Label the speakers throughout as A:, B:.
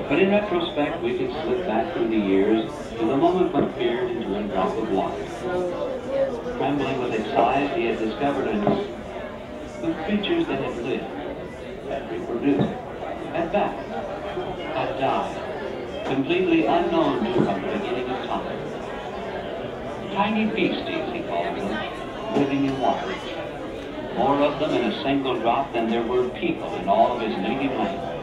A: But in retrospect, we could slip back through the years to the moment when peered into a drop of water. Trembling with anxiety, he had discovered a new the creatures that had lived, had reproduced, had died, had died, completely unknown to from the beginning of time. Tiny beasties, he called them, living in water. More of them in a single drop than there were people in all of his native land.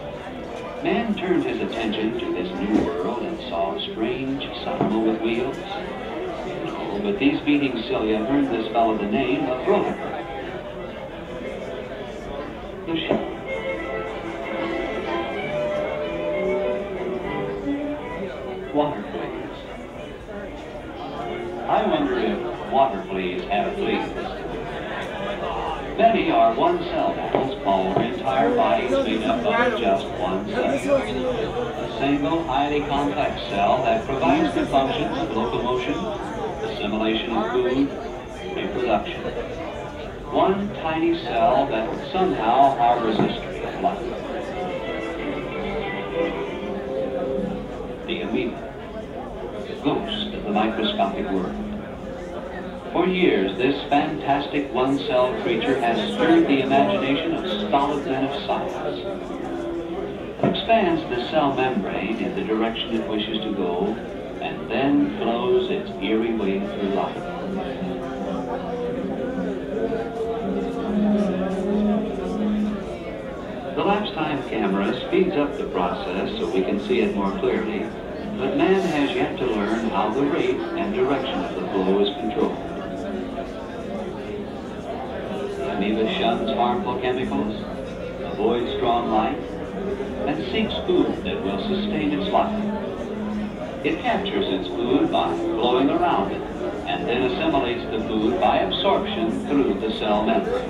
A: Man turned his attention to this new world and saw a strange animal with wheels. No, but these beating cilia earned this fellow the name of Rover. The ship. Water fleas. I wonder if water fleas have fleas. Many are one-cell mammals, while their entire bodies made up of just one cell. A single, highly complex cell that provides the functions of locomotion, assimilation of food, reproduction. One tiny cell that somehow harbors a history of life. The amoeba, the ghost of the microscopic world. For years, this fantastic one-cell creature has stirred the imagination of stolid men of science. It expands the cell membrane in the direction it wishes to go, and then flows its eerie way through life. The lapse time camera speeds up the process so we can see it more clearly, but man has yet to learn how the rate and direction of the flow is controlled. Amoeba shuns harmful chemicals, avoids strong light, and seeks food that will sustain its life. It captures its food by blowing around it, and then assimilates the food by absorption through the cell membrane.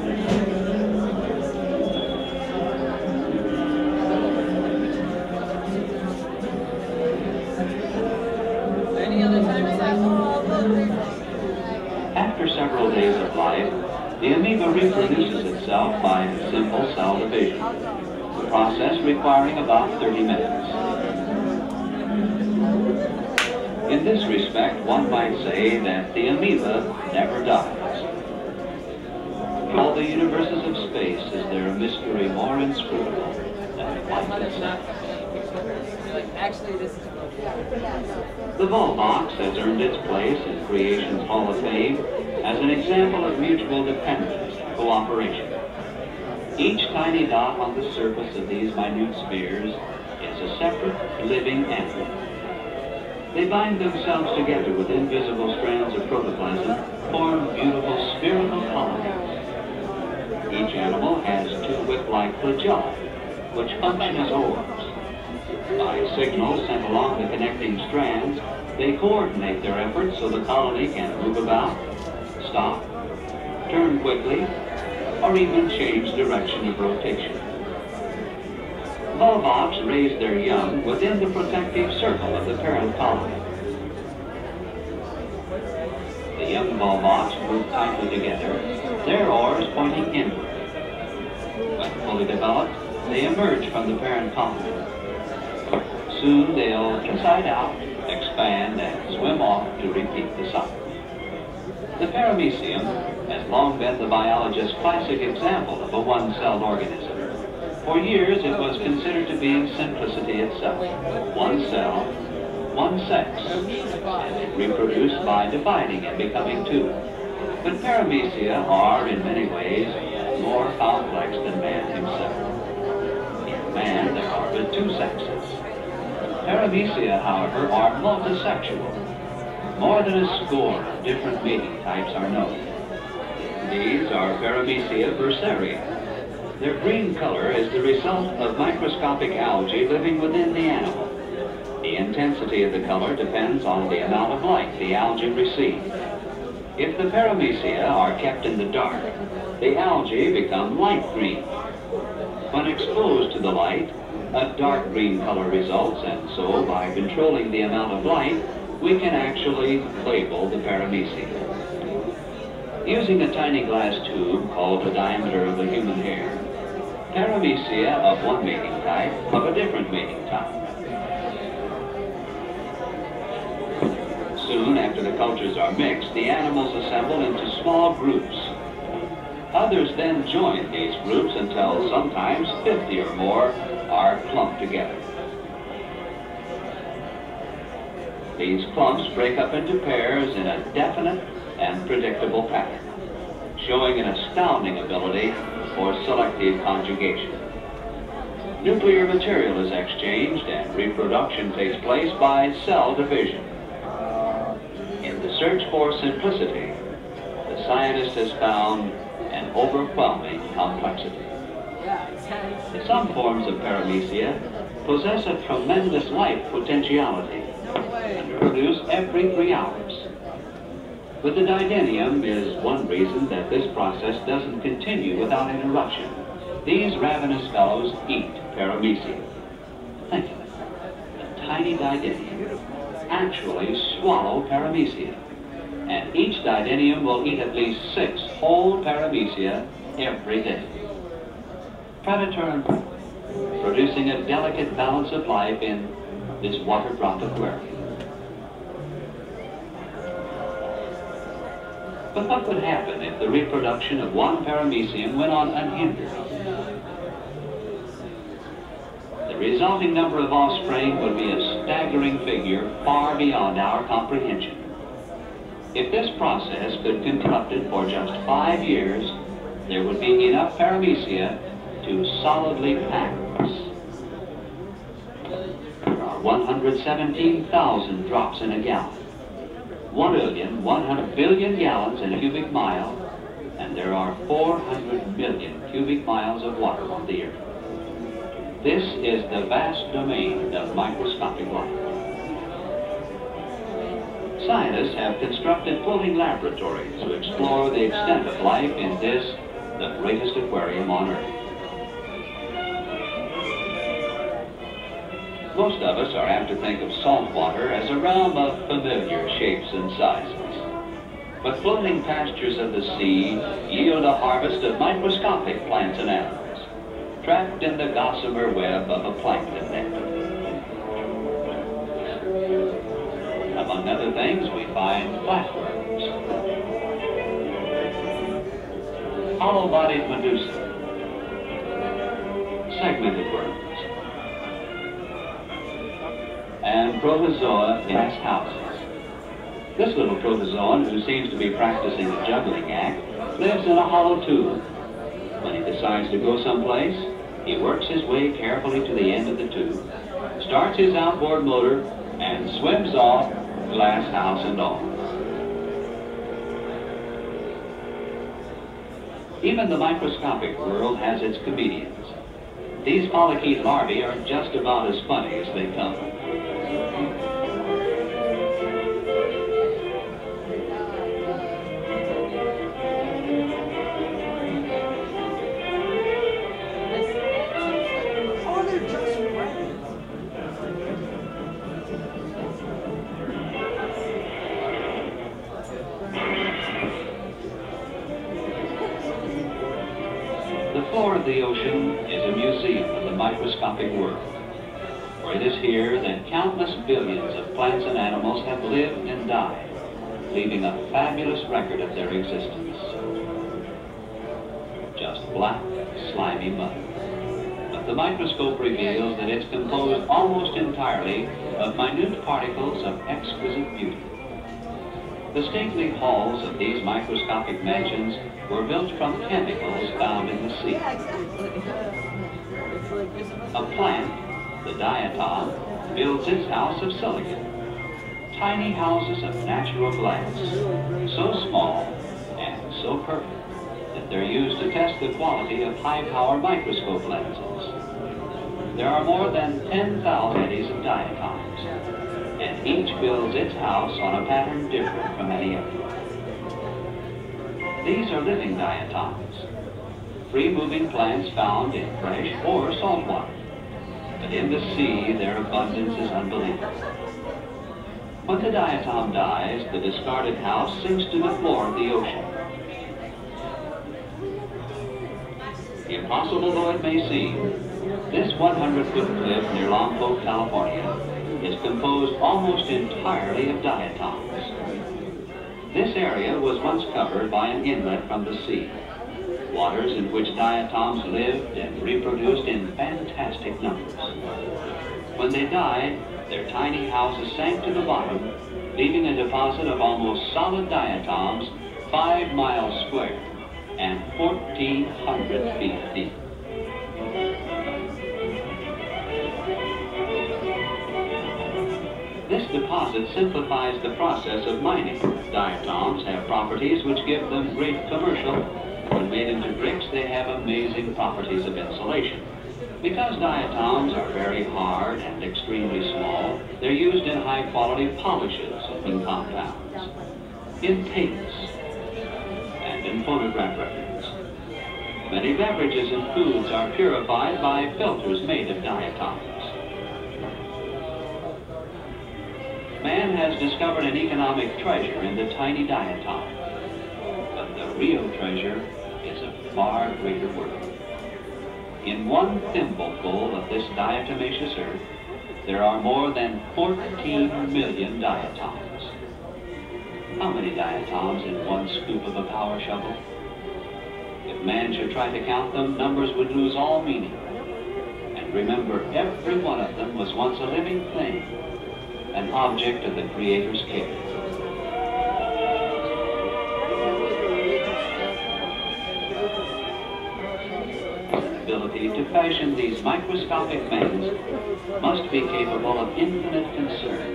A: After several days of life, the amoeba reproduces itself by simple cell division, the process requiring about 30 minutes. In this respect, one might say that the amoeba never dies. In all the universes of space, is there a mystery more inscrutable than life itself? The Volvox has earned its place in creation's Hall of Fame as an example of mutual dependence and cooperation. Each tiny dot on the surface of these minute spheres is a separate, living animal. They bind themselves together with invisible strands of protoplasm, form beautiful spherical colonies. Each animal has two whip-like flagella, which function as oars. By signals sent along the connecting strands, they coordinate their efforts so the colony can move about, stop, turn quickly, or even change direction of rotation. Volvox raise their young within the protective circle of the parent colony. The young Volvox move tightly together, their oars pointing inward. When fully developed, they emerge from the parent colony. Soon they'll inside out, expand, and swim off to repeat the cycle. The paramecium has long been the biologist's classic example of a one-celled organism. For years it was considered to be simplicity itself. One cell, one sex, and it reproduced by dividing and becoming two. But paramecia are, in many ways, more complex than man himself. In man, there are but two sexes. Paramecia, however, are multisexual. More than a score of different mating types are known. These are Paramecia bursaria. Their green color is the result of microscopic algae living within the animal. The intensity of the color depends on the amount of light the algae receive. If the paramecia are kept in the dark, the algae become light green. When exposed to the light, a dark green color results, and so by controlling the amount of light, we can actually label the paramecia. Using a tiny glass tube called the diameter of the human hair, paramecia of one mating type of a different mating type. Soon after the cultures are mixed, the animals assemble into small groups. Others then join these groups until sometimes 50 or more are clumped together. These clumps break up into pairs in a definite and predictable pattern, showing an astounding ability for selective conjugation. Nuclear material is exchanged and reproduction takes place by cell division. In the search for simplicity, the scientist has found an overwhelming complexity. Some forms of paramecia possess a tremendous life potentiality and produce every 3 hours. But the didinium is one reason that this process doesn't continue without interruption. These ravenous fellows eat paramecia. Think of it. A tiny didinium actually swallow paramecia. And each didinium will eat at least 6 whole paramecia every day. Predator and prey, producing a delicate balance of life in this water drop aquarium. But what would happen if the reproduction of one paramecium went on unhindered? The resulting number of offspring would be a staggering figure far beyond our comprehension. If this process could be conducted for just 5 years, there would be enough paramecia to solidly pack us. There are 117,000 drops in a gallon, 1 billion gallons in a cubic mile, and there are 400 million cubic miles of water on the earth. This is the vast domain of microscopic life. Scientists have constructed floating laboratories to explore the extent of life in this, the greatest aquarium on Earth. Most of us are apt to think of salt water as a realm of familiar shapes and sizes. But floating pastures of the sea yield a harvest of microscopic plants and animals, trapped in the gossamer web of a plankton net. Among other things, we find flatworms, hollow-bodied medusa, segmented worms, and protozoa nest houses. This little protozoan, who seems to be practicing a juggling act, lives in a hollow tube. When he decides to go someplace, he works his way carefully to the end of the tube, starts his outboard motor, and swims off, glass house and all. Even the microscopic world has its comedians. These polychaete larvae are just about as funny as they come. The floor of the ocean is a museum of the microscopic world, for it is here that countless billions of plants and animals have lived and died, leaving a fabulous record of their existence. Just black, slimy mud. But the microscope reveals that it's composed almost entirely of minute particles of exquisite beauty. The stately halls of these microscopic mansions were built from chemicals found in the sea. A plant, the diatom, builds its house of silicon. Tiny houses of natural glass, so small and so perfect that they're used to test the quality of high-power microscope lenses. There are more than 10,000 varieties of diatoms, and each builds its house on a pattern different from any other. These are living diatoms, free-moving plants found in fresh or salt water. But in the sea, their abundance is unbelievable. When the diatom dies, the discarded house sinks to the floor of the ocean. Impossible though it may seem, this 100-foot cliff near Lompoc, California, is composed almost entirely of diatoms. This area was once covered by an inlet from the sea, waters in which diatoms lived and reproduced in fantastic numbers. When they died, their tiny houses sank to the bottom, leaving a deposit of almost solid diatoms 5 miles square and 1,400 feet deep. This deposit simplifies the process of mining. Diatoms have properties which give them great commercial. When made into bricks, they have amazing properties of insulation. Because diatoms are very hard and extremely small, they're used in high-quality polishes and compounds, in paints, and in phonograph records. Many beverages and foods are purified by filters made of diatoms. Man has discovered an economic treasure in the tiny diatom, but the real treasure is of far greater worth. In one thimbleful of this diatomaceous earth, there are more than 14 million diatoms. How many diatoms in one scoop of a power shovel? If man should try to count them, numbers would lose all meaning. And remember, every one of them was once a living thing, an object of the Creator's care. Ability to fashion these microscopic things must be capable of infinite concern.